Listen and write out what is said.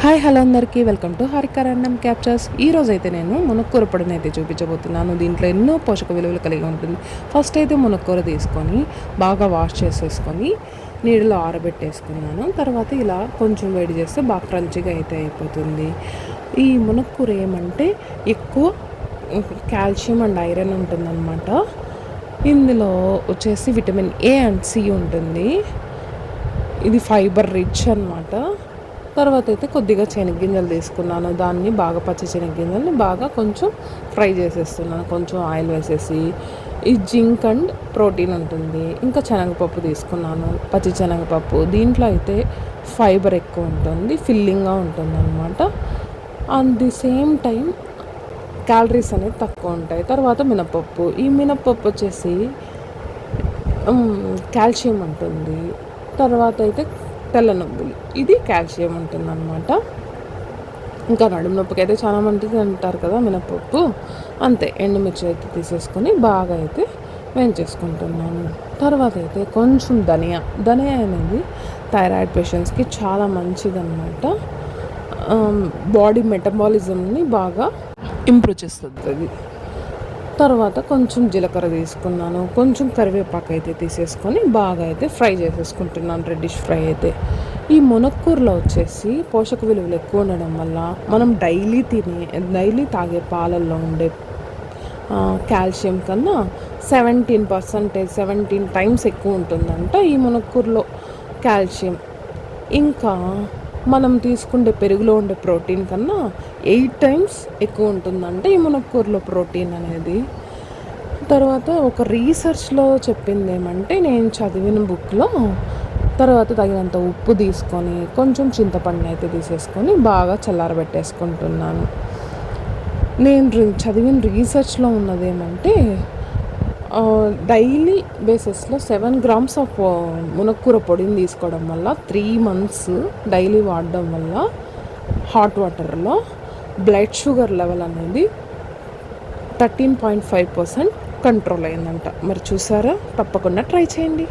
Hi hello అందరికీ welcome to Harika random captures. ఈరోజు అయితే నేను మునక్కూర పొడిని అయితే చూపించబోతున్నాను. దీంట్లో ఎన్నో పోషక విలువలు కలిగి ఉంటుంది. ఫస్ట్ అయితే మునక్కూర తీసుకొని బాగా వాష్ చేసేసుకొని నీళ్ళలో ఆరబెట్టేసుకున్నాను. తర్వాత ఇలా కొంచెం వేడి చేస్తే బాగా క్రంచిగా అయితే అయిపోతుంది. ఈ మునక్కూర ఏమంటే ఎక్కువ కాల్షియం అండ్ ఐరన్ ఉంటుందన్నమాట. ఇందులో వచ్చేసి విటమిన్ ఏ అండ్ సి ఉంటుంది. ఇది ఫైబర్ రిచ్ అన్నమాట. తర్వాత అయితే కొద్దిగా శనగగింజలు తీసుకున్నాను. దాన్ని బాగా పచ్చి శనగగింజల్ని బాగా కొంచెం ఫ్రై చేసేస్తున్నాను, కొంచెం ఆయిల్ వేసేసి. ఈ జింక్ అండ్ ప్రోటీన్ ఉంటుంది. ఇంకా శనగపప్పు తీసుకున్నాను, పచ్చి శనగపప్పు. దీంట్లో అయితే ఫైబర్ ఎక్కువ ఉంటుంది, ఫిల్లింగ్గా ఉంటుంది అనమాట. At the same time calories అనేది తక్కువ ఉంటాయి. తర్వాత మినపప్పు. ఈ మినపప్పు వచ్చేసి కాల్షియం ఉంటుంది. తర్వాత అయితే తెల్ల నువ్వులు, ఇది కాల్షియం ఉంటుందన్నమాట. ఇంకా నడుము నొప్పికి అయితే చాలా మంది తింటారు కదా మినపప్పు. అంతే, ఎండుమిర్చి అయితే తీసేసుకొని బాగా అయితే వేయించేసుకుంటున్నాను. తర్వాత అయితే కొంచెం ధనియా అనేది థైరాయిడ్ పేషెంట్స్కి చాలా మంచిదన్నమాట. బాడీ మెటబాలిజంని బాగా ఇంప్రూవ్ చేస్తుంది అది. తర్వాత కొంచెం జీలకర్ర తీసుకున్నాను, కొంచెం కరివేపాకు అయితే తీసేసుకొని బాగా అయితే ఫ్రై చేసేసుకుంటున్నాను, రెడ్డిష్ ఫ్రై అయితే. ఈ మునక్కూరలో వచ్చేసి పోషక విలువలు ఎక్కువ ఉండడం వల్ల మనం డైలీ తాగే పాలల్లో ఉండే కాల్షియం కన్నా 17 టైమ్స్ ఎక్కువ ఉంటుందంట ఈ మునక్కూరలో కాల్షియం. ఇంకా మనం తీసుకుంటే పెరుగులో ఉండే ప్రోటీన్ కన్నా 8 టైమ్స్ ఎక్కువ ఉంటుందంటే ఈ మునక్కూరలో ప్రోటీన్ అనేది. తర్వాత ఒక రీసెర్చ్లో చెప్పింది ఏమంటే, నేను చదివిన బుక్లో, తర్వాత తగినంత ఉప్పు తీసుకొని కొంచెం చింతపండు అయితే తీసేసుకొని బాగా చల్లారబెట్టేసుకుంటున్నాను. నేను చదివిన రీసెర్చ్లో ఉన్నది ఏమంటే, డైలీ బేసిస్లో 7 grams ఆఫ్ మునక్కూర పొడిని తీసుకోవడం వల్ల 3 months డైలీ వాడడం వల్ల హాట్ వాటర్లో బ్లడ్ షుగర్ లెవెల్ అనేది 13.5% కంట్రోల్ అయిందంట. మరి చూసారా, తప్పకుండా ట్రై చేయండి.